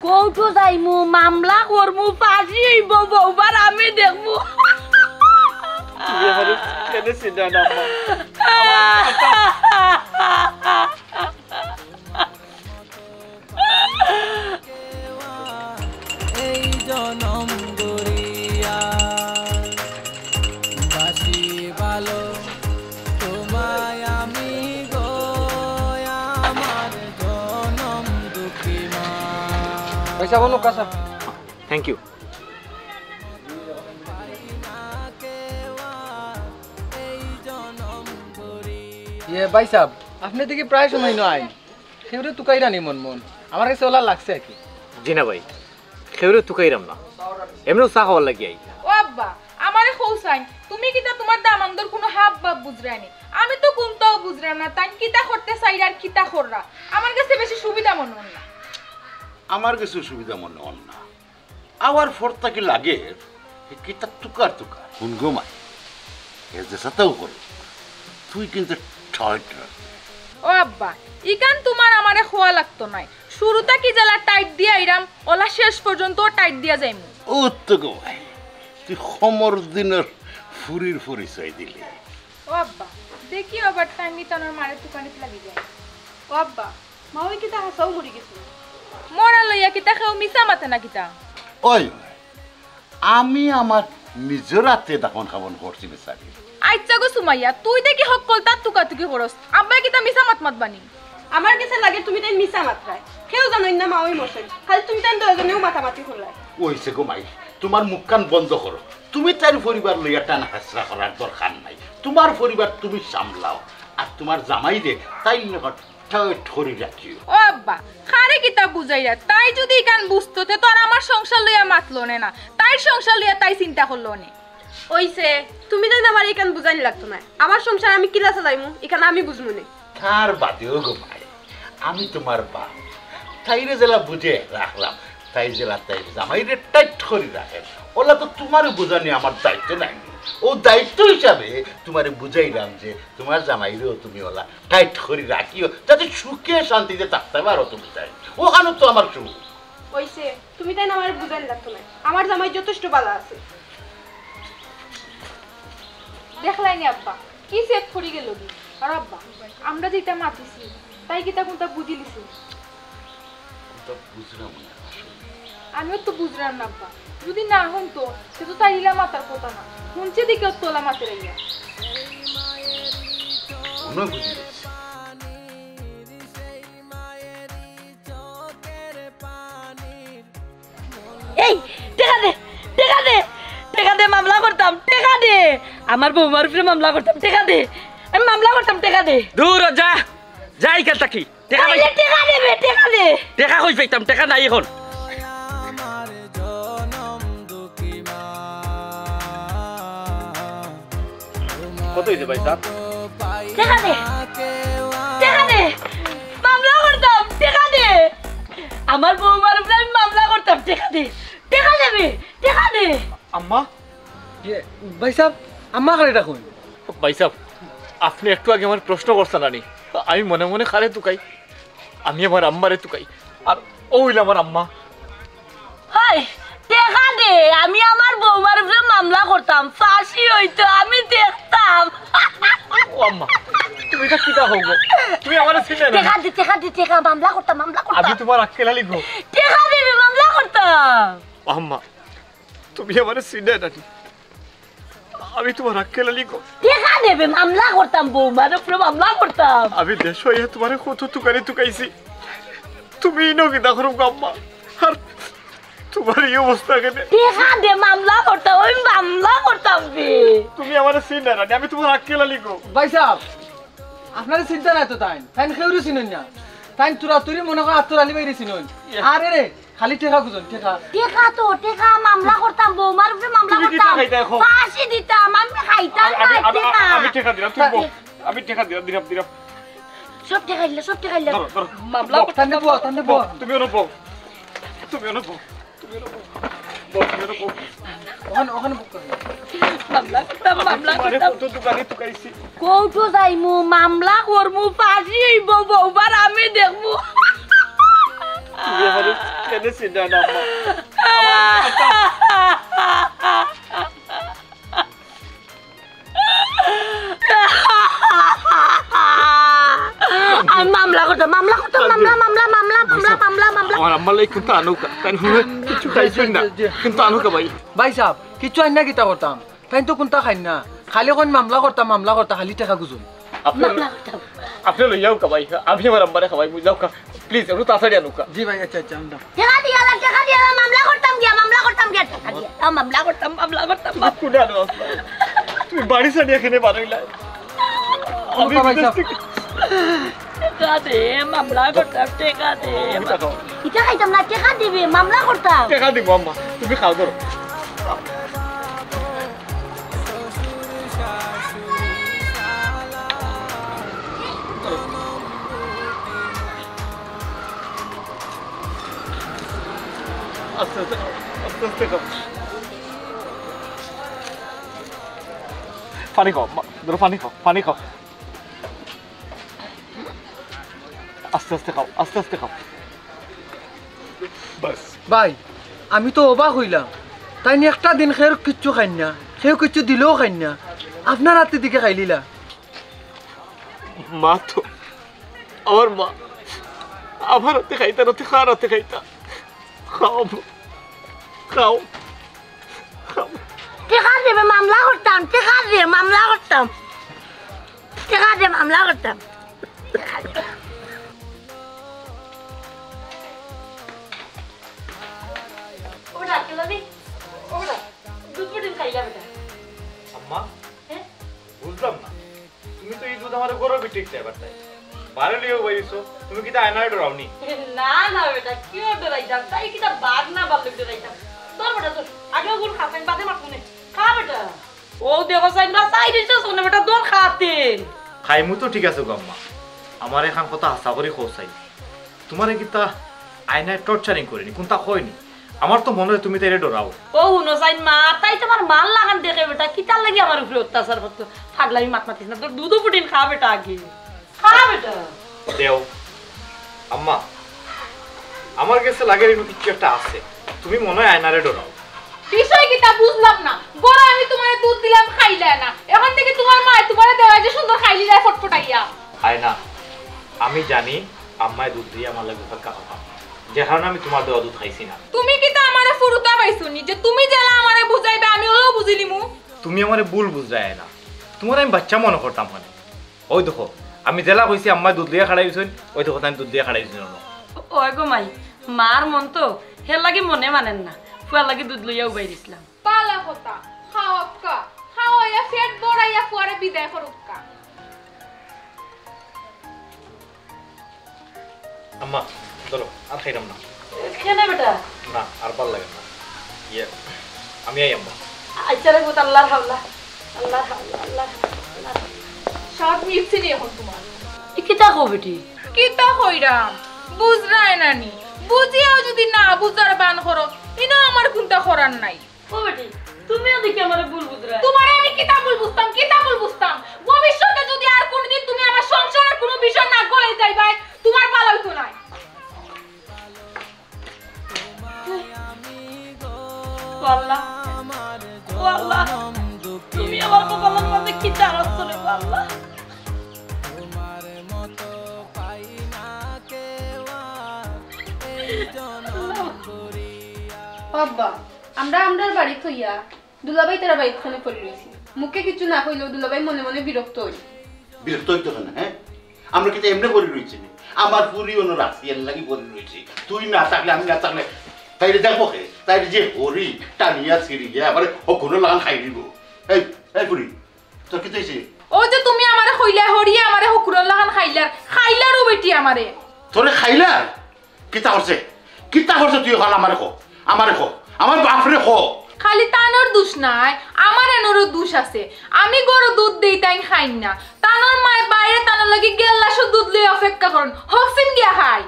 কৌটো যাইমু মামলা করমু ফাঁসি হইব বউবার আমি দেখমু কেন চিন্তা না এই জনম গড়িয়া বাসি ভালো তোমায় আমি গো আমার জনম দুঃখী মা পয়সা বলো কাসা থ্যাংক ইউ ये भाई साहब আপনি দেখি প্রায় সময় নয় খেউরে তুকাইরা নি মন মন আমার কাছে ওলা লাগছে কি জি না ভাই খেউরে তুকাইরাম না এমনও চা খাওয়ার লাগি আই ও আব্বা আমারে খৌসাইন তুমি কিটা তোমার দামান্দর কোনো হাব বাপ বুঝরানি আমি তো কোনটাও বুঝরাম না তাই কিটা করতে চাই আর কিটা কররা আমার কাছে বেশি সুবিধা মনে হয় না আমার কাছে সুবিধা মনে হল না আবার ফোরটা কি লাগে কিতা তুকার তুকার কোন ঘুমাই এর যে সাথেও করে তুই কিন্তু ঠয়ট ও আব্বা ইকান তোমার আমারে খোয়া লাগতো নাই শুরুটা কি জ্বালা টাইট দিয়া আইরাম ওলা শেষ পর্যন্ত টাইট দিয়া যাইমু ও তো ঘুমাই তুই সমর দিনের ফুরির পরিচয় দিলি ও আব্বা দেখি আবার টাইম নিতানোর মারে দোকানিতে লাগি যায় ও আব্বা মা ওই কিটা হাসাও মরি গেছে মরা লইয়া কিটা খাও মিছা মাথা না কিটা ওই আমি আমার নিজের রাতে তখন খাবন করছি বেচারি আচ্ছা গো সুমাইয়া তুই দেখি হকল তার তুকাতুকি করস আব্বা কিটা মিছা মাত বানি আমার কাছে লাগে তুমি তাই মিছা মাত্রায় কেউ জানোই না মা ওই মশাই খালি তুমি তাই দুজনেও মাথামাতি করলাই ওইসে ঘুমাই তোমার মুখ কান বন্ধ করো তুমি তার পরিবার লইয়া টান হাসরা করার দরকার নাই তোমার পরিবার তুমি সামলাও আর তোমার জামাই রে তাই ঠরি রাখিও ও আব্বা খারে কিতা বুঝাইরা তাই যদি গান বুঝতো তে তো আর আমার সংসার লইয়া মাতলো না তাই সংসার লইয়া তাই চিন্তা করলো না ওইসে তুমি তাই আমার এখান বুঝাইনি লাগতো না আমার সংসার আমি কিলা চালাইমু এখানে আমি বুঝমু না কার বাদেও ঘুমাই আমি তোমার বাপ তাইরে জেলা বুঝে রাখলাম তাই জেলা তাই জামাইরে টাইট করে রাখেন ওলা তো তোমারও বোঝানি আমার দায়িত্ব নাই ও দায়িত্ব হিসাবে তোমারে বুঝাইলাম যে তোমার জামাইরেও তুমি ওলা টাইট করে রাখিও যাতে সুখে শান্তিতে থাকতে পারো তুমি তাই ওখানে তো আমার সুখ ওইসে তুমি তাই আমার বুঝাইনি লাগতো না আমার জামাই যথেষ্ট ভালো আছে দেখলাই নি আব্বা কি সেট পড়ি গেল কি আর আব্বা আমরা যেটা মাতিছি তাই কিতা কোনটা বুঝি লিছি তো বুঝলাম না আমিও তো বুঝলাম না আব্বা যদি না হন তো সে তো তাইলা মাতার কথা না শুনছে দিকে তোলা মাতে রাইয়া কোনো বুঝি এই টাকা দে টাকা দে টাকা দে মামলা করতাম টাকা দে আমার বউমার উপরে মামলা করতাম টাকা দে আমি মামলা করতাম টাকা দে দূর যা যাই কেন তাকি টাকা নাই টাকা দেবে টাকা দে টাকা কই পাইতাম টাকা নাই এখন আমার জনম দুঃখী মা কত হইছে ভাই সাহেব টাকা দে টাকা দে মামলা করতাম টাকা দে আমার বউমার উপরে আমি মামলা করতাম টাকা দে টাকা দেবে টাকা দে আম্মা ये भाई साहब अम्मा करे রাখুন ভাই সাহেব আপনি একটু আগে আমার প্রশ্ন করছেন নানি আমি মনে মনে খারে তুকাই আমি আমার আম্মারে তুকাই আর ও হইল আমার আম্মা হাই টাকা দে আমি আমার বউমার উপরে মামলা করতাম ফাঁসি হইতো আমি দেখতাম ও আম্মা তুমি এটা কিটা হবো তুমি আমারে চিনে না টাকা দে টাকা মামলা করতাম আমি তোমার আক্কেল আলী গো টাকা দেবে মামলা করতাম আম্মা তুমি আমারে চিনে না আমি তোমার আক্কেল আলী গো টাকা দেবে মামলা করতাম বউমার উপরে মামলা করতাম আমি দেশ হইয়া তোমার কত তুকারি তুকাইছি তুমি ইনো কিটা করো আম্মা আর তোমার এই অবস্থা কেন টাকা দে মামলা করতাম আমি মামলা করতাম বে তুমি আমারে চিনে না আমি তোমার আক্কেল আলী গো ভাই সাহেব আপনার চিন্তা নাই তো তাই তাই খেউরি চিনুন না তাই তুরা তুরি মনে কর আত্তর আলি বাইরে চিনুন আরে রে খালি টাকা গুজন টাকা টাকা মামলা করতাম বউমার উপরে মামলা করতাম ফাঁসি দিতাম আমি খাইতাম না টাকা আমি টাকা দিলাম তুমি আমি টাকা দিলাম সব টাকা দিলে মামলা করতাম তান্ডে বো তুমি অনুভব ওখানে বুক করো মামলা করতাম কত দোকানে তুকাইছি কৌটো যাইমু মামলা করমু ফাঁসি হইব বউবার আমি দেখমু কেন চিন্তা না আম্মা আমি মামলা করতাম মামলা আমার আম্মা লাই কিন্তু আনুকা তাই কিছু খাইছেন না কিন্তু আনুকা ভাই ভাই সাহেব কিছু আইনা কিতা করতাম তাই তো কোনটা খাই না খালি কোন মামলা করতাম খালি টাকা গুজুন আপনি লইয়াও কা ভাই আমি আমার আম্মারে খাওয়াই বুঝাও কা প্লিজ একটু তাড়াতাড়ি আনুকা জি ভাই আচ্ছা আচ্ছা আমরা টাকা দিয়া মামলা করতাম গিয়া টাকা দিয়া মামলা করতাম কোনে আনো তুমি বাড়ি সাড়ি এখানে বানাইলা আমি টাকা দে মামলা করতাম টাকা দে এটা খাইতাম না টাকা দিবে মামলা করতাম টাকা দিব আম্মা তুমি খাও ধরো আস্তে আস্তে খাও পানি খাও ধরো পানি খাও আস্তে খাও বাস ভাই আমি তো অবাক হইলাম তাই নিয়ে একটা দিন খেয়ে কিচ্ছু খাই না খেয়ে কিচ্ছু দিলেও খাই না আপনার হাতের দিকে খাইলিলা মা তো আমার মা আমার হাতে খাইতা রাতে খাওয়ার হাতে খাইতা খাও টাকা দেবে মামলা করতাম ওটা কেলাবি ওটা দুধ পুডিং খাইলা বেটা আম্মা বুঝলাম না তুমি তো এই দুধ আমার গরো বিটিক চাই বারতাই বারে লিও বইছো তুমি কি তা আয়নায় ডরাওনি না বেটা কি ডরাইতাম তাই কিটা বাদ না বাদ ডরাইতাম তোর বেটা তোর আগে গুল খাবেন বাদে মাখুনে খা বেটা ও দেখো সাইন না সাইড দিছ শুনে বেটা দোর খাতেন খাইমু তো ঠিক আছে গো আম্মা আমার এখন কথা আশা করি খোসাই তোমারে কিতা আয়নায় টর্চারিং করিনি কোনটা কইনি আমার তো মনে হয় তুমি তাইরে ডরাও ও নো সাইন মা তাই তোমার মাল লাগান দেখে বেটা কিটা লাগি আমার উপরে অত্যাচার করতে পাগলামি মাতিস না তোর দুধ পুডিং খা বেটা আগে খা বেটা দেও আম্মা আমার কাছে লাগে এর কিছু একটা আছে তুমি মনে হয় আয়নারে ডরাও বিষয় কিটা বুঝলাম না বড় আমি তোমারে দুধ দিলাম খাইলা না এখন থেকে তোমার মা তোমারে দেওয়া যে সুন্দর খাইলি যায় ফটফটাইয়া আয়না আমি জানি আম্মায় দুধ দিয়ে আমার লাগে ফাঁকা কথা যে কারণে আমি তোমার দেওয়া দুধ খাইছি না তুমি কিটা আমারে ফুরুতা পাইছনি যে তুমি জেলা আমারে বুঝাইবে আমি হলো বুঝিলিমু তুমি আমারে ভুল বুঝায় না তোমার আমি বাচ্চা মনে করতাম মানে ওই দেখো আমি জেলা কইছি আম্মায় দুধ দিয়ে খাড়াইছেন ওই দেখো আমি দুধ দিয়ে খাড়াইছি না ওই গো মাই মার মন তো হের লাগি মনে মানেন না ফুয়ার লাগি দুধ লইয়াও বাইরিছিলাম পালা কথা খাওয়াক্কা খাওয়াইয়া ফেট বড়াইয়া ফুয়ারে বিদায় করুক্কা আম্মা চলো আর খাইলাম না কেন বেটা না আর ভাল লাগে না ইয়ে আমি আই আম্মা আচ্ছা রে গোত আল্লাহর হাওলা আল্লাহ সব মিলছে নি এখন তোমার কিতা কো বেটি কিতা কইরাম বুঝরাই নানি বুঝিয়াও যদি না বুঝার বান করো ইনা আমার কোনটা করার নাই ও বেটি তুমিও দেখি আমারে ভুল বুঝরা তোমারে আমি কিতা ভুল বুঝতাম ভবিষ্যতে যদি আর কোনদিন তুমি আমার সংসারের কোনো বিষয় না গলাই যাইবাই তোমার ভালো হইতো না আল্লাহ ও আল্লাহ তুমি আমার কপালের মধ্যে কি চালাচ্ছ রে আল্লাহ তোমার মতো পাই না কেউ এই জনম করিয়া বাবা আমরার বাড়ি থইয়া দুলাভাই তারা বাড়ি খানে পড়ে রয়েছি মুখে কিছু না কইলেও দুলাভাই মনে মনে বিরক্ত হই বিরক্ত হইতো না হ্যাঁ আমরা কিন্তু এমনি করে রয়েছি আমার পুরি অন্য রাশিয়ার লাগি করে রয়েছি তুই না থাকলে আমি না থাকলে তাইলে দেখবো কে তাইলে যে হরি টানিয়া ছিড়ি গিয়ে আবার ও কোনো লাগান খাই দিব এই পুরি তোর কি হয়েছে ও যে তুমি আমারে কইলা হরিয়া আমারে হকুরন লাগান খাইলারও বেটি আমারে তোরে খাইলা কিতা করছে তুই এখন আমারে খো আমার বাপরে খো খালি তানোর দোষ নাই আমার এনোরও দোষ আছে আমি গরু দুধ দেই তাই খাই না তানোর মায় বাইরে তানোর লাগি গেল্লাশো দুধ লই অপেক্ষা করুন হকসিন গিয়া খাই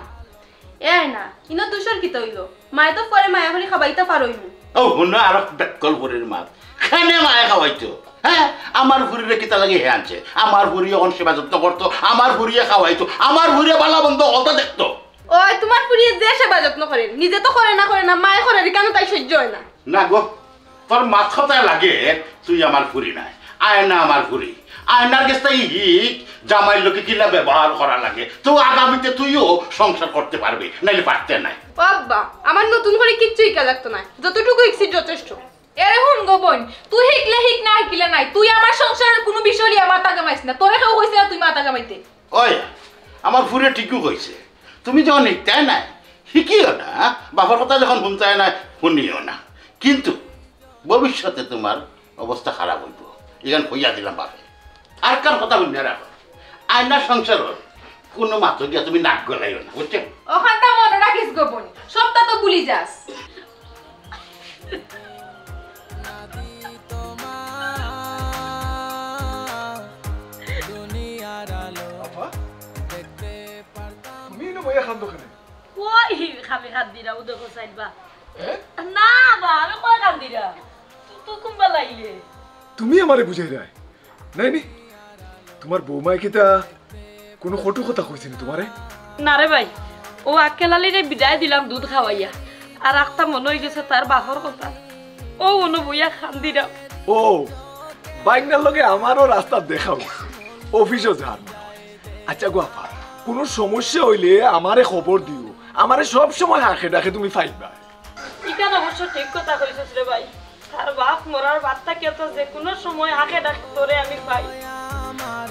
এ না ইনো দুশোর কি তৈল মায়ে তো পরে মায়া হলি খাবাইতে পারইমু ও হন আর বেকল পুরির মাত খানে মায়ে খাওয়াইতো হ্যাঁ আমার পুরিরে কিতা লাগে হে আনছে আমার পুরি এখন সেবা যত্ন করতো আমার পুরিয়ে খাওয়াইতো আমার পুরিয়ে বালা বন্ধ কথা দেখতো ওই তোমার পুরিয়ে যে সেবা যত্ন করে নিজে তো করে না মায়ে করে কেন তাই সহ্য হয় না না গো তোর মাথায় লাগে তুই আমার ফুরি নাই আয়না আমার ফুরি আয়নার গেছে হিট জামাইয়ের লোকে কিলা ব্যবহার করা লাগে তো আগামীতে তুইও সংসার করতে পারবি নাইলে পারতে নাই বাবা আমার নতুন করে কিচ্ছুই কে লাগতো না যতটুকু ইচ্ছি যথেষ্ট এরে হুন গো বোন তুই হিকলে হিক না হিকলে নাই তুই আমার সংসারের কোনো বিষয় নিয়ে মাথা কামাইছ না তোরে কেউ কইছে না তুই মাথা কামাইতে ওই আমার ফুরে ঠিকই কইছে তুমি যখন শিখতাই নাই শিখিও না বাবার কথা যখন শুনতাই নাই শুনিও না কিন্তু ভবিষ্যতে তোমার অবস্থা খারাপ হইব এখান হইয়া দিলাম বাপে আর কার কথা শুনে রাখো আয়নার সংসার কোনো মাত্র গিয়া তুমি নাক গলাইও না বুঝছো ওখানটা মনে রাখিস গো বোন সবটা তো ভুলি যাস তুমি না বইয়া খান দোকানে কই খাবি খান দিরা উদো কোসাইবা না বা আমি কই খান দিরা তুই কুম্বা লাইলে তুমি আমারে বুঝাই রায় নাই নি তোমার বৌমাই কিতা কোনো কটু কথা কইছে না তোমারে না রে ভাই ও আক্কেল আলীরে বিদায় দিলাম দুধ খাওয়াইয়া আর একটা মনে হয়ে গেছে তার বাপর কথা ও অনুবইয়া খান দিরা ও বাইকনার লগে আমারও রাস্তা দেখাও অফিসও যান আচ্ছা গো আপা কোনো সমস্যা হইলে আমারে খবর দিও আমারে সব সময় হাঁকে ডাকে তুমি পাইবা ইকান অবশ্য ঠিক কথা কইছস রে ভাই তার বাপ মরার বার্তা কে তো যে কোনো সময় হাঁকে ডাক তোরে আমি পাই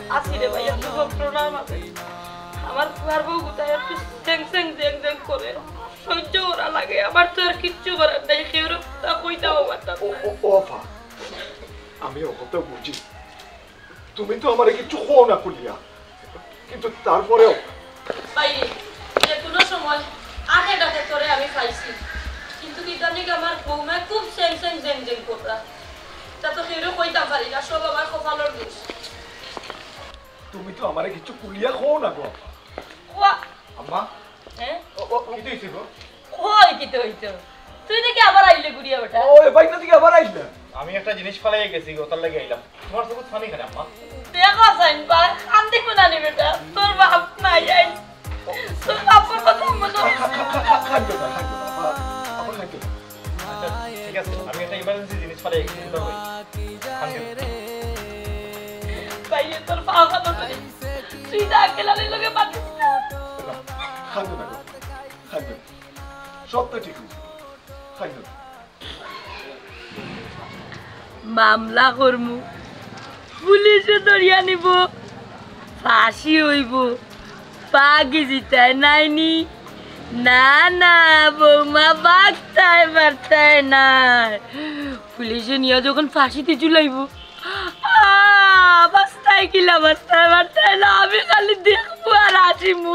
আসি রে ভাই একটু প্রণাম আছে আমার ফুয়ার বউ গুতায় একটু স্যাং স্যাং জেং জেং করে সহ্য ওরা লাগে আমার তো আর কিচ্ছু করার নাই কেউ তা কইতে পারতাম ও আপা আমি ও কথা বুঝি তুমি তো আমারে কিছু হও না কুলিয়া কিন্তু তারপরেও ভাই যে কোনো সময় হাঁকে ডাকে তোরে আমি পাইছি কিন্তু কি জানি আমার বউমা খুব স্যাং স্যাং জেং জেং করে তা তো কেউ কইতাম পারি না সব আমার কপালের দোষ তুমি তো আমারে কিছু কুলিয়া হও না গো ওয়া আম্মা হ্যাঁ ও কি হইছে গো কই কি তো হইতো তুই দেখি আবার আইলে গুড়িয়া বেটা ও এই বাইকনা থেকে আবার আইলা আমি একটা জিনিস ফালাই গেছি গো তার লাগি আইলাম তোমার সব ফানি খানে আম্মা দেখো সাইন বা কান্দি কোনা নি বেটা তোর বাপ নাই আই তোর বাপর কথা মনে খাইতো না আপা আপা খাইতো আচ্ছা ঠিক আছে আমি একটা ইমার্জেন্সি জিনিস ফালাই গেছি তো কই ভাইয়ে তোর বাবা তো তুই যা খেলালে লগে পাচ্ছিস না খাইতো না খাইতো সব তো ঠিক হয়েছে খাইতো মামলা করমু পুলিশে ধরিয়া নিব ফাঁসি হইব পাগি জিতায় নাইনি না না বৌমা বাগতায় বার্তায় নাই পুলিশে নিয়ে যখন ফাঁসিতে চুলাইব বাস্তায় কিলা বাস্তায় বার্তায় না আমি খালি দেখবো আর আসিমু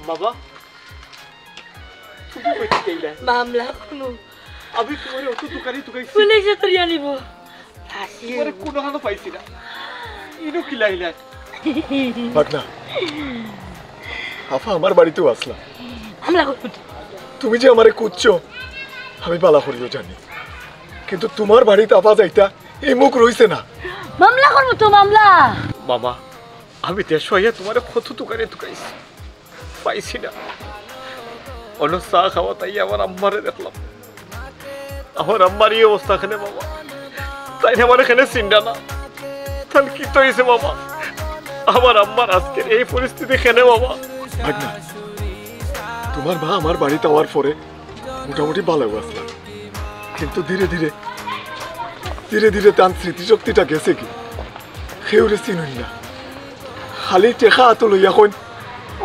বাবা তুমি কইতে চাইলে মামলা কোনো আমি তোমার অত দোকানে তুকাইছি পুলিশে ধরিয়া নিব ফাঁসি তোমার কোনো হানো পাইছি না ইনো কি লাইলা পাটনা আফা আমার বাড়িতেও আসলা মামলা করব তুমি যে আমারে কুচ্ছো আমি বালা করিও জানি কিন্তু তোমার বাড়িতে আফা যাইতা এই মুখ রইছে না মামলা করব তো মামলা মামা আমি দেশ হইয়া তোমার কত দোকানে তুকাইছি পাইছি না অন্য চা খাওয়া তাই আমার আম্মারে দেখলাম আমার আম্মার এই অবস্থা খানে বাবা তাই আমার এখানে চিন্তা না তাহলে কি তো হয়েছে বাবা আমার আম্মার আজকের এই পরিস্থিতি খেনে বাবা ভাগনা তোমার মা আমার বাড়িতে আওয়ার পরে মোটামুটি ভালো আসলাম কিন্তু ধীরে ধীরে ধীরে ধীরে তার স্মৃতিশক্তিটা গেছে কি সেউরে চিনুন না খালি টেকা হাত লইয়া কইন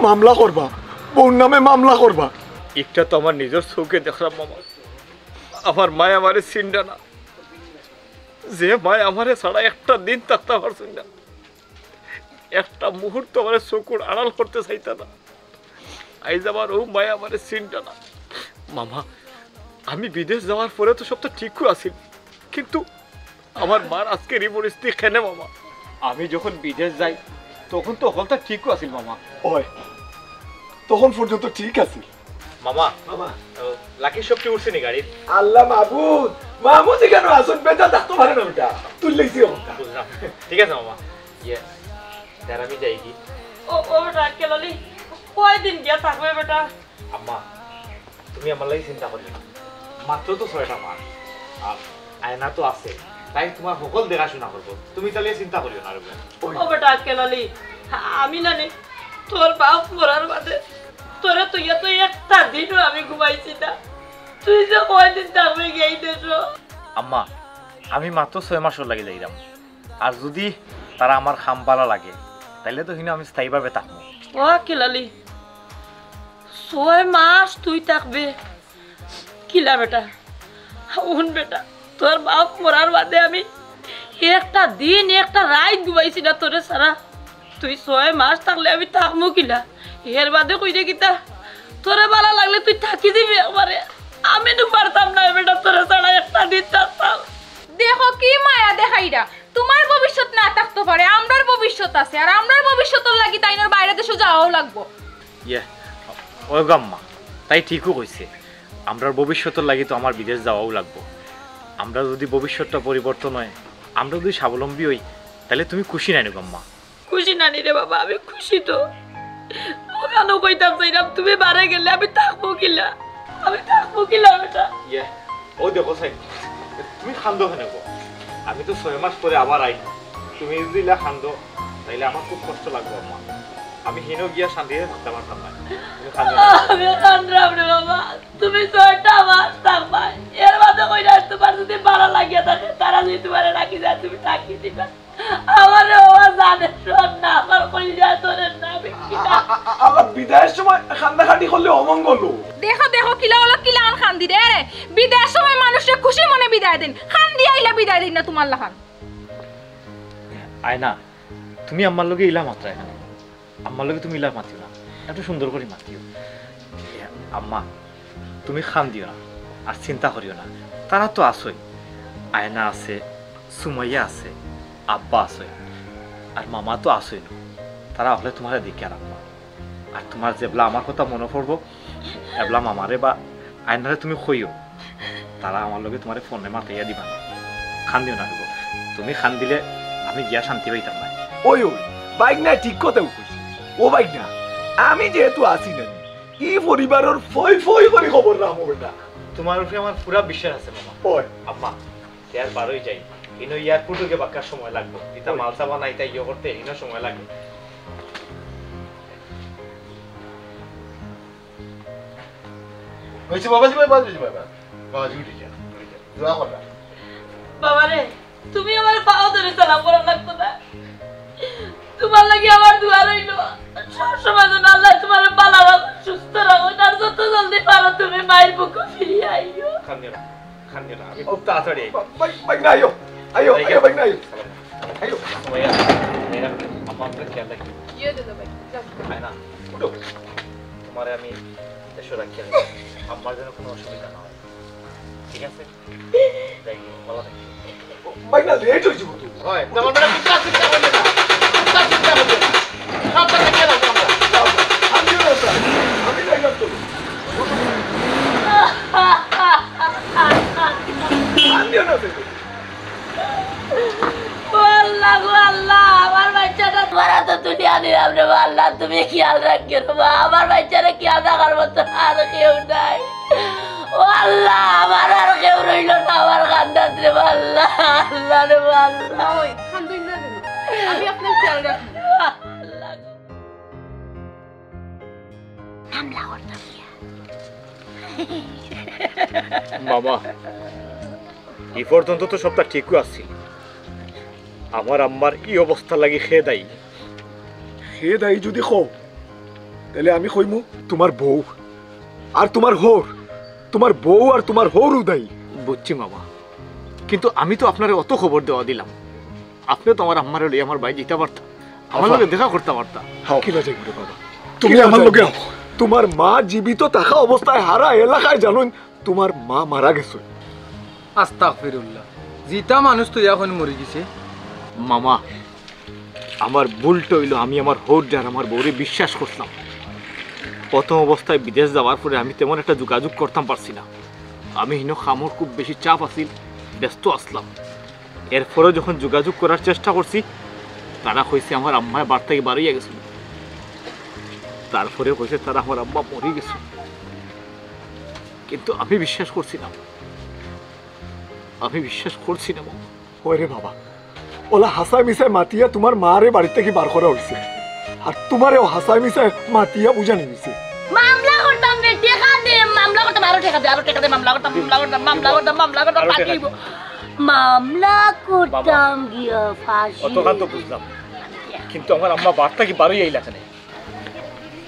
মামলা করবা বোন নামে মামলা করবা একটা তো আমার নিজের চোখে দেখলাম মামা আমার মায় আমারে চিন্তা না যে মায় আমারে ছাড়া একটা দিন থাকতে পারছেন না একটা মুহূর্ত আমার চকুর আড়াল করতে চাইতা না আইজ আমার ও মায় আমারে চিন্তা না মামা আমি বিদেশ যাওয়ার পরে তো সব তো ঠিকই আছিল কিন্তু আমার মার আজকের এই পরিস্থিতি খেনে মামা আমি যখন বিদেশ যাই তখন তো হলটা ঠিকই আছিল মামা ওই তখন পর্যন্ত ঠিক আছে। মামা মামা লাকি শক্তি উঠছে নি গাড়ির? আল্লাহ মাহবুদ মাহমুদি কেন আসুন বেটা থাকতে পারে না বেটা তুই লেগেছি বুঝলাম। ঠিক আছে মামা। ইয়ে তেরা আমি যাই কি? ও বেটা আক্কেল আলী কয়দিন গিয়া থাকবে বেটা? আম্মা তুমি আমার লাগি চিন্তা করিও না, মাত্র তো 6টা মাস আর আয়না তো আছে, তাই তোমার সকল দেখাশোনা করবো, তুমি তাহলে চিন্তা করিও না। ও বেটা আক্কেল আলী আমি নানি তোর বাপ মরার বাদে তোরা তুই তো একটা দিনও আমি ঘুমাইছি না, তুই যে কয়দিন থাকবে গিয়ে দেশ। আম্মা আমি মাত্র 6 মাসও লাগে যাইলাম, আর যদি তারা আমার খাম পালা লাগে তাইলে তো আমি স্থায়ীভাবে থাকবো। ও আক্কেল আলী 6 মাস তুই থাকবে কিলা বেটা? উন বেটা তোর বাপ মরার বাদে আমি একটা দিন একটা রাত ঘুমাইছি না তোরে সারা, তুই 6 মাস থাকলে আমি থাকবো কিলা? এর বাদে কইরে কিতা তোরে ভালো লাগলে তুই থাকি দিবি একবারে, আমি তো পারতাম না বেটা তোরে ছাড়া একটা দিন থাকতাম। দেখো কি মায়া দেখাইরা, তোমার ভবিষ্যৎ না থাকতে পারে, আমরার ভবিষ্যৎ আছে, আর আমরার ভবিষ্যতের লাগি তাইনোর বাইরে দেশে যাওয়াও লাগবো। ইয়ে ওই গাম্মা তাই ঠিকও কইছে, আমরার ভবিষ্যতের লাগি তো আমার বিদেশ যাওয়াও লাগবো। আমরা যদি ভবিষ্যৎটা পরিবর্তন হয়, আমরা যদি স্বাবলম্বী হই, তাহলে তুমি খুশি নাই গাম্মা? খুশি নানি রে বাবা, আমি খুশি তো। ওখানেও কইতাম চাইলাম তুমি বারে গেলে আমি থাকবো কিলা, আমি থাকবো কিলা বেটা? ইয়ে ও দেখো সাই তুমি খান্দো কেন গো? আমি তো 6 মাস পরে আবার আই, তুমি যদি খান্দো তাইলে আমার খুব কষ্ট লাগবে আম্মা। আমি হিনো গিয়া শান্তিতে থাকতে পারতাম না, তুমি খান্দো না। আমি কান্দাম রে বাবা, তুমি 6টা মাস থাকবা, এর বাদে কইরা তোমার যদি ভালো লাগিয়া থাকে তারা যদি তোমারে রাখি যায় তুমি থাকি দিবা। আমার বাবা জানে শোন না, আমার কই যায় তোর না বিকিনা। আমার বিদায়ের সময় খান্দাখাটি করলে অমঙ্গল। দেখো দেখো কিলা হলো কিলা আন খান্দি রে রে, বিদায়ের সময় মানুষকে খুশি মনে বিদায় দেন, খান্দি আইলা বিদায় দিন না তোমার লাহান। আয়না তুমি আমার লগে ইলা মাত্রা এখানে, আমার লগে তুমি ইলা মাতিও না, একটু সুন্দর করে মাতিও। আম্মা তুমি খান দিও না আর চিন্তা করিও না, তারা তো আসই, আয়না আছে, সুমাইয়া আছে, আব্বা আছে, আর মামা তো আসই না, তারা হলে তোমার দেখে রাখবা। আর তোমার যেবলা আমার কথা মনে পড়বো এবলা মামারে বা আয়নারে তুমি কইও, তারা আমার লগে তোমার ফোনে মাতাইয়া দিবা না, খান দিও না। তুমি খান দিলে আমি গিয়া শান্তি পাইতাম না। ওই ওই বাইক না ঠিক কথা কইছি, ও বাইক না আমি যেহেতু আসি না এই পরিবারের ফই ফই করে খবর রাখবো বেটা। তোমার উপরে আমার পুরা বিশ্বাস আছে মামা। ওই আম্মা ইয়ার বারোই যাই, ইনো এয়ারপোর্টে গিয়ে বাক্কার সময় লাগবে, ইতা মালসা বানাই তাই ইয়ে করতে ইনো সময় লাগবে। কইছি বাবাজি ভাই বাবাজি ভাই বাবাজি উঠে যা দোয়া কর। বাবা রে তুমি আমার পাও ধরে সালাম করা লাগতো না, তোমার লাগি আমার দোয়া রইল সবসময় যেন আল্লাহ তোমার ভালো রাখো, সুস্থ রাখো, আর যত জলদি পারো তুমি মায়ের বুকে ফিরিয়ে আইও। খান্দিও না, আমি খুব তাড়াতাড়ি বাইক না আইও আইও আইও বাইক না আইও আইও ভাইয়া মেরা আম্মা আপনার খেয়াল রাখি। ইয়ে দাদা ভাই যাও। আয়না উঠো, তোমারে আমি দেশে রাখি, আমার যেন কোনো অসুবিধা না হয়, ঠিক আছে? যাই ভালো থাকি। বাইক না লেট হয়ে যাবো তুই। হয় তোমার বেটা চিন্তা চিন্তা করবে না, চিন্তা করবে না, সব কথা কে রাখবো আমরা। আমিও না স্যার, আমি যাইলাম তো। আমিও না স্যার। আল্লাহ গো আল্লাহ, আমার বাচ্চাটা তোমার হাতে দুনিয়া দিলাম রে আল্লাহ, তুমি খেয়াল রাখিও রে, আমার বাচ্চারা খেয়াল রাখার মতো আর কেউ নাই। ও আল্লাহ আমার আর কেউ রইল না আমার কান্দাত রে আল্লাহ, আল্লাহ রে আল্লাহ। ওই খান্দুই না দেন, আমি আপনার খেয়াল রাখবো। মামা এই পর্যন্ত তো সবটা ঠিকই আসছিল, আমার আম্মার এই অবস্থা লাগি খেয়ে দেয়। হে দাই যদি খো তাহলে আমি কইমু তোমার বউ আর তোমার হোর, তোমার বউ আর তোমার হোর উদাই। বুঝছি মামা, কিন্তু আমি তো আপনার অত খবর দেওয়া দিলাম, আপনি তো আমার আম্মারে লই আমার বাড়ি যেতে পারতাম, আমার লগে দেখা করতে পারতাম। কি বাজে করে বাবা, তুমি আমার লগে আও। তোমার মা জীবিত থাকা অবস্থায় হারা এলাকায় জানুন তোমার মা মারা গেছে। আস্তাগফিরুল্লাহ, জিতা মানুষ তো এখন মরে গেছে। মামা আমার ভুলটা হইলো আমি আমার হোর যার আমার বউরে বিশ্বাস করতাম, প্রথম অবস্থায় বিদেশ যাওয়ার পরে আমি তেমন একটা যোগাযোগ করতাম পারছি না। আমি হিনো খামর খুব বেশি চাপ আছিল, ব্যস্ত আসলাম। এরপরে যখন যোগাযোগ করার চেষ্টা করছি তারা কইছে আমার আম্মায় বাড়ি থেকে বাড়িয়ে গেছিল। তারপরে কইছে তারা আমার আম্মা মরে গেছে। কিন্তু আমি বিশ্বাস করছি না, আমি বিশ্বাস করছি না। ওরে বাবা, ওলা হাসায় মিশায় মাতিয়া তোমার মারে বাড়ি থেকে বার করা হয়েছে, আর তোমারও হাসায় মিশায় মাতিয়া বুঝানি হয়েছে। মামলা করতাম রে, টাকা দে, মামলা করতাম, আরো টাকা দে, আরো টাকা দে, মামলা করতাম, মামলা করতাম, মামলা করতাম, মামলা করতাম, পাঠিব মামলা করতাম গিয়া ফাঁসি। অতখান তো বুঝলাম, কিন্তু আমার আম্মা বাড়ি থেকে বাড়িয়ে আইলা কেন?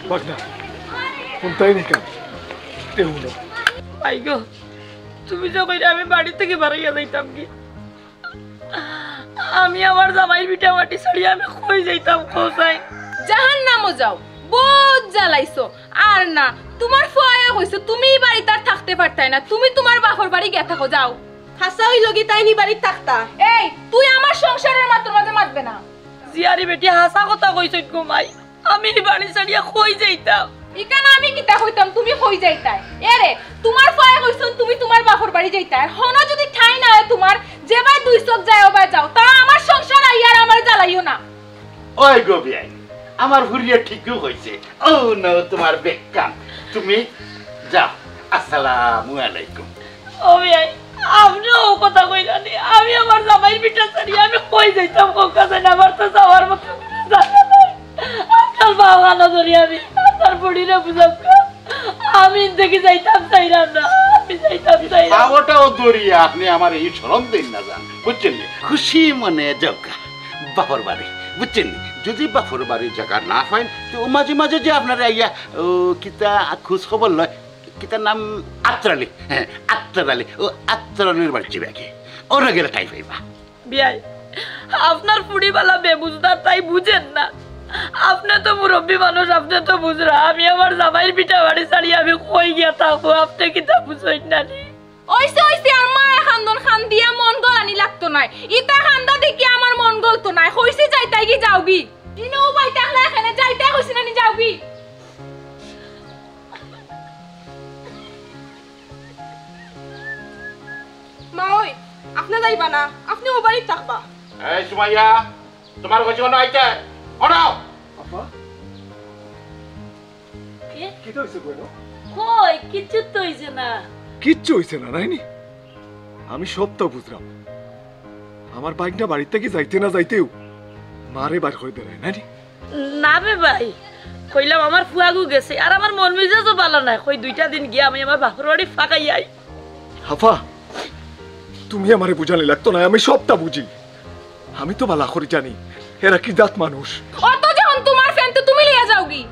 বাগনা কোনটাই নেই কেন দেউ না ভাই গো, তুমি তো কইরা আমি বাড়ি থেকে বাড়িয়ে যাইতাম কি? আমি আমার জামাইয়ের পিঠা মাটি ছাড়িয়ে আমি কই যাইতাম কোথায়? জাহান্নামও যাও, বহুত জ্বালাইছো। আর না, তোমার ফুয়ায় কইছো তুমি বাড়িতে আর থাকতে পারতাই না, তুমি তোমার বাপর বাড়ি গিয়া থাকো, যাও। হাসা হইল কি তাই নি বাড়িতে থাকতা? এই তুই আমার সংসারের মাত্র মাঝে মাতবে না। জিয়ারি বেটি হাসা কথা কইছই গো মাই, আমি বাড়ি ছাড়িয়া কই যাইতাম? ইকানা আমি কিতা কইতাম তুমি কই যাইতাই? এরে তোমার ফুয়ায় কইছো তুমি তোমার বাপর বাড়ি যাইতাই, আর হনো যদি ঠাই না হয় তোমার, যে ভাই দুই চোখ যায় ও ভাই যাও, তা আমার সংসার আইয়ার আমার জ্বালাইও না। ওই গো বিয়াই, আমার হুরিয়া ঠিকই হইছে। ও না তোমার বেকাম, তুমি যাও। আসসালামু আলাইকুম। ও ভাই, আপনি ও কথা কইলানি, আমি আমার জামাইয়ের পিঠা ছাড়িয়ে আমি কই যাইতাম কোকাছে না? আমার তো যাওয়ার মতো জায়গা নাই। আপনার বাবা না ধরি আমি আপনার বুড়িরে বুঝাব, আমি দেখি যাইতাম চাইলাম না, আমি যাইতাম চাইলাম। বাবাটাও দরিয়া, আপনি আমার এই শরম দিন না যান, বুঝছেন? খুশি মনে যাওকা বাপর বাড়ি, বুঝছেন? যদি বাপর বাড়ির জায়গা না পাইন তো মাঝে মাঝে যে আপনারা ইয়া কিতা খোঁজ খবর লয়, কিতার নাম আত্রালি, হ্যাঁ আত্রালি, ও আত্রালির বাড়ি যাবে আগে, ওরা গেলে টাই পাইবা। বিয়াই, আপনার পুড়িওয়ালা বেবুঝদার, তাই বুঝেন না? আপনি তো মুরব্বী মানুষ, আপনি তো বুঝরা। আমি আমার জামাইয়ের পিঠা বাড়ি ছাড়িয়ে আমি কই গিয়া থাকবো, আপনি কি তা বুঝেন না? ওইসে ওইসে আমার খান্দন খান দিয়া মন গলানি লাগতো নাই, ইতা খান্দা দেখি আমার মন গলতো নাই। কইছি যাইতাই কি যাওগি, ইনো ভাই তাহলে এখানে যাইতাই কইছি না নি যাওগি। মা ওই আপনি যাইবা না, আপনি ও বাড়িতে থাকবা। এই সুমাইয়া, তোমার কাছে কোনো আইতে ওনাও। আপা কি তো হইছে কইনো? কই কিছু তো হইছে না। কিচ্ছু হইছে না নাইনি? আমি সব তো বুঝলাম। আমার বাইকটা বাড়ি থেকে যাইতে না যাইতেও মারে বার করে দেয় নাইনি? না বে ভাই, কইলাম আমার ফুয়াগু গেছে, আর আমার মন মেজাজও ভালো না। কই দুইটা দিন গিয়া আমি আমার বাপের বাড়ি ফাঁকাই আই। হাফা, তুমি আমারে বুঝালে লাগতো না, আমি সবটা বুঝি। আমি তো ভালো করে জানি এরা কি জাত মানুষ। অত যখন তোমার ফ্যান তো তুমি লিয়া যাওগি।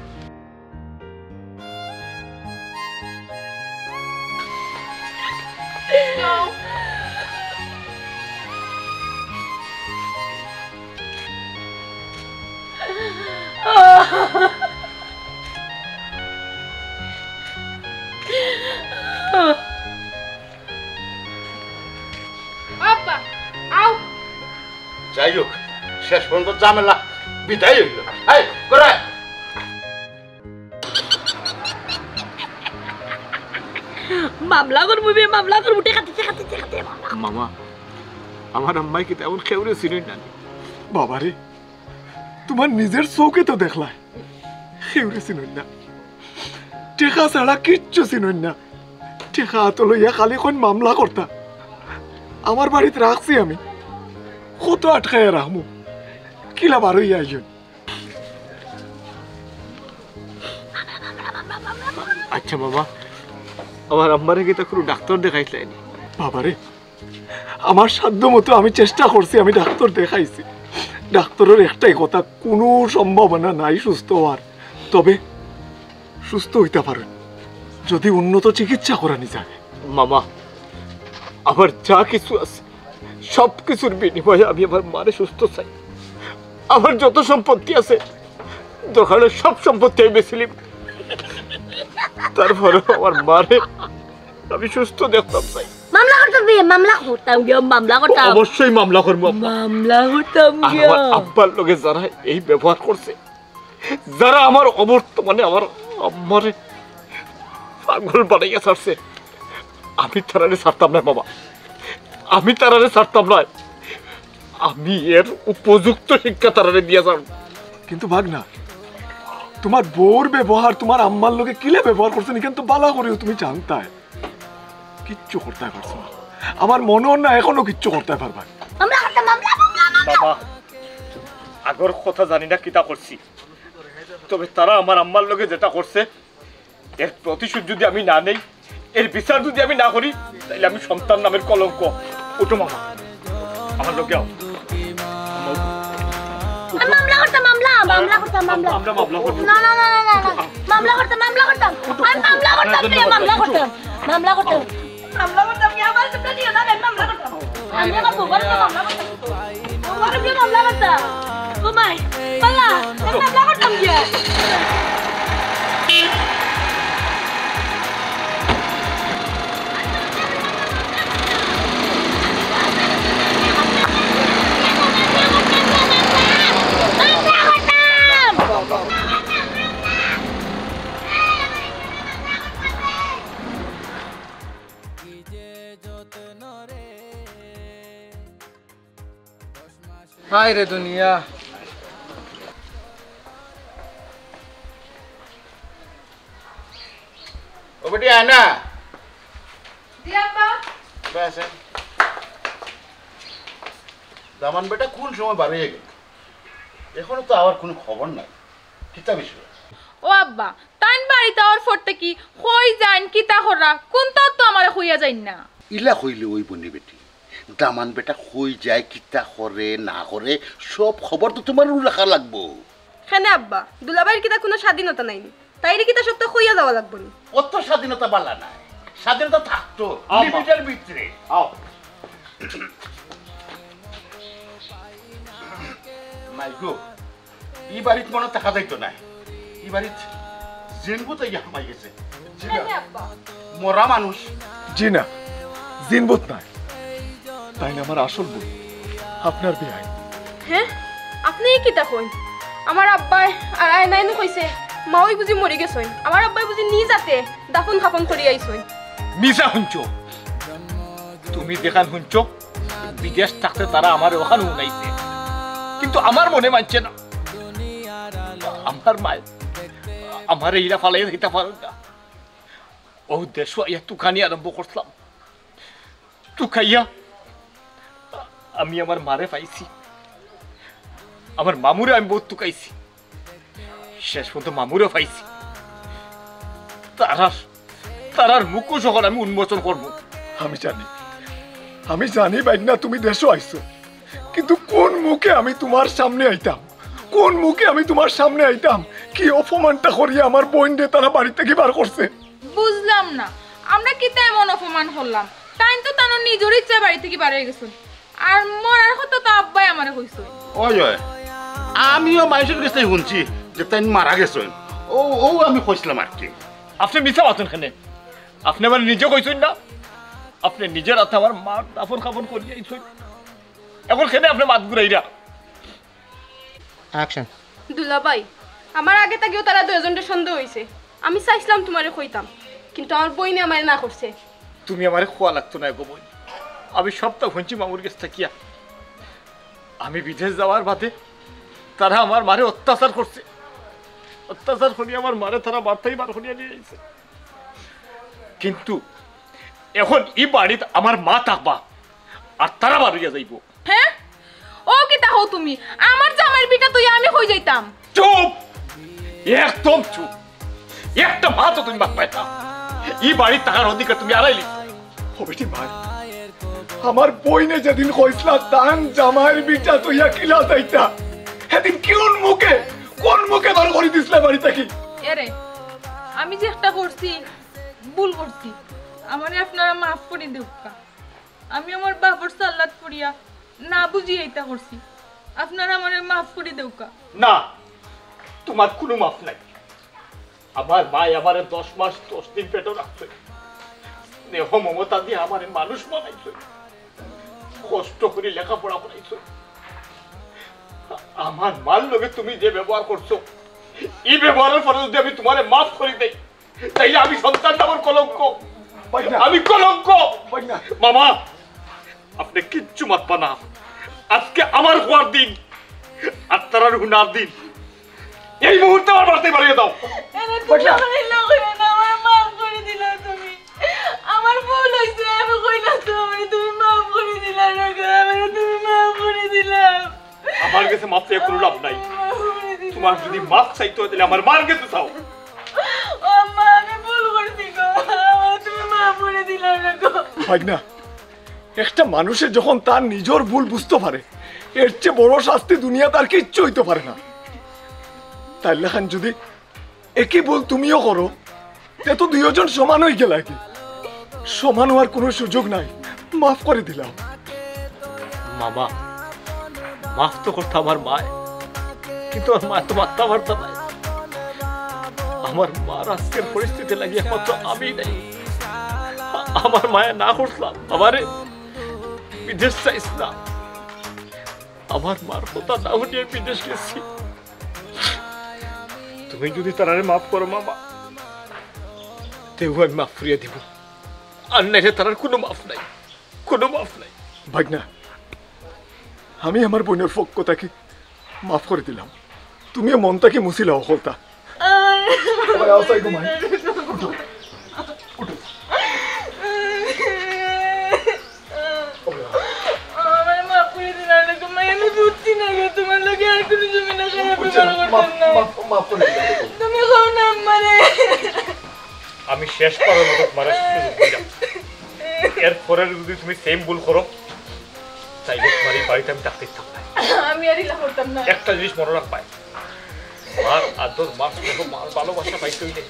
আব্বা আও। যাই হোক, শেষ পর্যন্ত ঝামেলা বিদায় হইল। এই করে মামলা করবো, মামলা করবো, টেকাতে টেকাতে টেকাতে। মামা, আমার আম্মাই কি তেমন খেউরে ছিলেন না? বাবারে, তোমার নিজের চৌকে তো দেখলাই খেউরে চিনন না, টেকা ছাড়া কিচ্ছু চিনন না। টেকা হাত লইয়া খালি কোন মামলা করতা। আমার বাড়িতে রাখছি আমি, কত আটকায় রাখমু, কিলা বার হইয়া আইন। আচ্ছা মামা, আমার আম্মারে কি তখন ডাক্তার দেখাইছিলেন? বাবারে, আমার সাধ্য মতো আমি চেষ্টা করছি, আমি ডাক্তার দেখাইছি। ডাক্তারের একটাই কথা, কোনো সম্ভাবনা নাই সুস্থ হওয়ার। তবে সুস্থ হইতে পারেন যদি উন্নত চিকিৎসা করানি যায়। মামা, আমার যা কিছু আছে সব কিছুর বিনিময়ে আমি আমার মারে সুস্থ চাই। আমার যত সম্পত্তি আছে দোকানে সব সম্পত্তি আমি বেছিলাম, তারপরে আমার মারে আমি সুস্থ দেখতাম চাই। মামলা করতাম বে, মামলা করতাম গিয়া, মামলা করতাম। অবশ্যই মামলা করবো, মামলা করতাম আর গিয়া। আমার আব্বার লোকে যারা এই ব্যবহার করছে, যারা আমার অবর্তমানে আমারে পাগল বানাইয়া ছাড়ছে। আমি তারারে ছাড়তাম না বাবা, আমি তারারে ছাড়তাম না। আমি এর উপযুক্ত শিক্ষা তারারে দিয়ে যাব। কিন্তু ভাগনা, তোমার বউর ব্যবহার তোমার আম্মার লোকে কিলে ব্যবহার করছেন কিন্তু বালা করেও তুমি জানতায় কিচ্ছু করতে পারছো না। আমার মনে হয় না এখনো কিচ্ছু করতে পারবা। বাবা আগর কথা জানি না কিতা করছি, তবে তারা আমার আম্মার লোকে যেটা করছে এর প্রতিশোধ যদি আমি না নেই, এর বিচার যদি আমি না করি, তাহলে আমি সন্তান নামের কলঙ্ক। ওটো মামা আমার লোকে আও। মামলা করতাম, মামলা মামলা করতাম, মামলা আমরা মামলা করব না না না না না মামলা করতাম, মামলা করতাম, আমি মামলা করতাম, মামলা করতাম, মামলা করতাম, মামলা করতাম কি আমার সাথে দিও না, মামলা করতাম, আমি আমার বউর সাথে মামলা করতাম, বউর সাথে মামলা করতাম, ও মাই পালা মামলা করতাম কি হায় রে দুনিয়া। ও বেটি আয় না। জি আব্বা। বেসেন দামান বেটা কোন সময় বাড়িয়ে গেল, এখনো তো আবার কোনো খবর নাই। কিতা বিষয়? ও আব্বা তাইন বাড়িতে আর ফটতে কি কই যান কিতা হরা কোনটা তো আমারে হইয়া যাইন না। ইলা হইলে ওই বনি বেটি দামান বেটা কই যায়, কিতা করে না করে সব খবর তো তোমার রাখা লাগবো। হ্যাঁ আব্বা, দুলাভাইয়ের কিতা কোনো স্বাধীনতা নাইনি, তাইরে কিতা সত্য হইয়া যাওয়া লাগবো না। অত স্বাধীনতা বালা নাই, স্বাধীনতা থাকতো লিমিটের ভিতরে। আও মাই গো, এই বাড়িতে মনে থাকা যাইতো না। এই বাড়িতে জেনবো তো ইয়া মাই গেছে। মরা মানুষ জি না, জিনবত নাই, তাই না আমার আসল বউ আপনার বিয়াই। হ্যাঁ আপনি কিতা কইন? আমার আব্বাই আর আয় নাইনু কইছে মাওই বুঝি মরি গেছইন, আমার আব্বাই বুঝি নি যাতে দাফন খাফন করি আইছইন। মিছা শুনছো তুমি, দেখান শুনছো বিদেশ থাকতে তারা আমার ওখানে উনাইছে, কিন্তু আমার মনে মানছে না। আমার মায় আমার এইরা ফালাই দিতে পারে না। ও দেশ ইয়া তুকানি আরম্ভ করলাম, তুকাইয়া আমি আমার মারে পাইছি, আমার মামুরে আমি বহুত তুকাইছি, শেষ পর্যন্ত মামুরে পাইছি। তারার মুখোশ যখন আমি উন্মোচন করবো। আমি জানি বাইনা তুমি দেশও আইছো, কিন্তু কোন মুখে আমি তোমার সামনে আইতাম, কোন মুখে আমি তোমার সামনে আইতাম? কি অপমানটা করিয়া আমার বোন রে তারা বাড়ি থেকে বার করছে। বুঝলাম না আমরা কিতা এমন অপমান করলাম? তাই তো তার নিজের ইচ্ছা বাড়ি থেকে বার হয়ে গেছেন, আর মরার কথা তো আব্বাই আমারে কইছে। ওই আমিও মানুষের কাছে শুনছি যে তাই মারা গেছেন। ও ও আমি কইছিলাম আর কি। আপনি মিছা আছেন কেন? আপনি আমার নিজে কইছেন না, আপনি নিজের হাতে আমার মা দাফন খাফন করিয়া আইছেন, এখন কেন আপনি মাত ঘুরাইরা? অ্যাকশন। দুলাভাই আমার আগে তাকেও তারা দুজনের সন্দেহ হইছে, আমি চাইছিলাম তোমারে কইতাম, কিন্তু আমার বইনে আমারে না করছে। তুমি আমারে খোয়া লাগতো না গো বোন, আমি সবটা শুনছি মামুর কাছ থাকিয়া। আমি বিদেশ যাওয়ার বাদে তারা আমার মারে অত্যাচার করছে, অত্যাচার করিয়া আমার মারে তারা বার্তাই বার করিয়া নিয়ে আইছে। কিন্তু এখন এই বাড়িতে আমার মা থাকবা আর তারা বার হইয়া যাইব। হ্যাঁ ও কিতা হও তুমি? আমার জামাইয়ের বিটা তুই আমি হই যাইতাম। চুপ, একদম চুপ। একটা মা তো তুমি বাদ পাইতা, এই বাড়ির টাকার অধিকার তুমি আড়াইলি। হবেটি ভাই, আমার বইনে যেদিন কইসলা তান জামাইয়ের বিটা তুইয়া কিলা যাইতা, সেদিন কোন মুখে বার করে দিসলা বাড়ি থেকে? এরে আমি যে একটা করছি ভুল করছি, আমারে আপনারা মাফ করে দেউকা। আমি আমার বাবার সাল্লাত করিয়া না বুঝি এইটা করছি, আপনারা আমারে মাফ করে দেউকা। না, তোমার কোনো মাফ নাই। আমার মা আমারে 10 মাস 10 দিন পেটে রাখছে, স্নেহ মমতা দিয়ে আমারে মানুষ বানাইছে, কষ্ট করে লেখাপড়া করাইছে। আমার মার লগে তুমি যে ব্যবহার করছো এই ব্যবহারের ফলে যদি আমি তোমারে মাফ করে দেই তাইলে আমি সন্তানটা আমার কলঙ্ক, আমি কলঙ্ক। মামা আপনি কিচ্ছু মাতবা না, আজকে আমার হওয়ার দিন আর তারার হুনার দিন। এই মুহূর্তে আমার বাড়িতে বাড়িয়ে দাও। আমার মাফ করে দিলা তুমি, আমার ভুল হয়েছে, আমি কইলা তুমি মাফ করে দিলা, তুমি মাফ করে দিলা। আমার কাছে মাফ চাই কোনো লাভ নাই, তোমার যদি মাফ চাইতে হয় তাহলে আমার মার কাছে চাও। আম্মা আমি ভুল করছি গো, তুমি মাফ করে দিলা না গো। ভাগনা, একটা মানুষের যখন তার নিজের ভুল বুঝতে পারে এর চেয়ে বড় শাস্তি দুনিয়া তার কিচ্ছু হইতে পারে না। তাইলে খান যদি একই ভুল তুমিও করো তে তো দুইজন সমান হয়ে গেল, কি সমান হওয়ার কোনো সুযোগ নাই। মাফ করে দিলাম। মামা মাফ তো করতে আমার মায়, কিন্তু আমার মা তো মারতে পারতো না। আমার মার আজকের পরিস্থিতি লাগে একমাত্র আমি নাই। আমার মায়া না করলাম, আমারে বিদেশ চাইস না, আমার মার কথা না হয়ে বিদেশ গেছি। তুমি যদি তারারে মাফ করো মামা, তেও আমি মাফ করিয়ে দিব, আর নাই তারার কোনো মাফ নাই, কোনো মাফ নাই। ভাগনা, আমি আমার বোনের পক্ষটাকে মাফ করে দিলাম, তুমিও মনটাকে মুছিলাও হলতা। আমি শেষ করার মতো তোমার এরপরে যদি তুমি সেম ভুল করো তাইলে তোমার এই বাড়িতে আমি ডাকতে থাকবো। আমি আর ইলা করতাম না। একটা জিনিস মনে রাখবাই, মার আদর, মার স্নেহ, মার ভালোবাসা পাইতে হইলে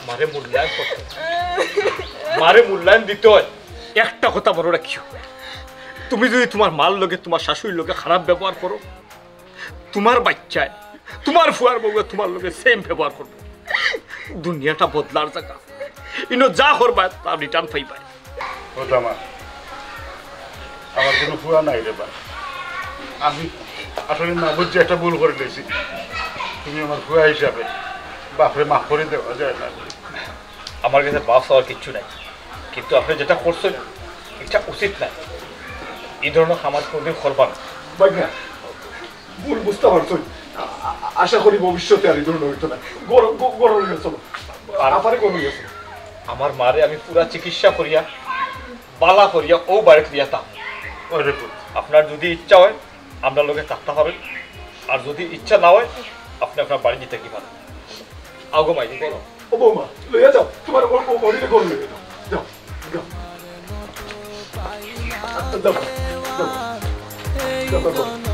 মারে মূল্যায়ন করতে, মারে মূল্যায়ন দিতে হয়। একটা কথা মনে রাখিও, তুমি যদি তোমার মার লোকে, তোমার শাশুড়ির লোকে খারাপ ব্যবহার করো, তোমার বাচ্চায়, তোমার ফুয়ার বউকে তোমার লোকে সেম ব্যবহার করবে। দুনিয়াটা বদলার জায়গা, ইনো যা করবা তার রিটার্ন পাইবাই। আমার কোনো ফুয়া নাই রে ভাই, আমি আসলে না বুঝছি একটা ভুল করে দিয়েছি। তুমি আমার ফুয়া হিসাবে বাপরে মাফ করে দেওয়া যায় না। আমার কাছে বাস হওয়ার কিচ্ছু নাই, কিন্তু আপনি যেটা করছেন এটা উচিত নাই। এই ধরনের খামার কোনোদিন করবা না। ভুল বুঝতে পারছো, আশা করি ভবিষ্যতে আর এই ধরনের হইতো না। গরম গেছিল আমার মারে আমি পুরা চিকিৎসা করিয়া বালা করিয়া ও বাড়িতে দিয়া তা। আপনার যদি ইচ্ছা হয় আপনার লোকে থাকতে পারেন, আর যদি ইচ্ছা না হয় আপনি আপনার বাড়ি যেতে কি পারেন। আগো মাই দিতে ও বৌমা লইয়া যাও, তোমার বডিতে গরম লেগে যাও, যাও যাও যাও যাও।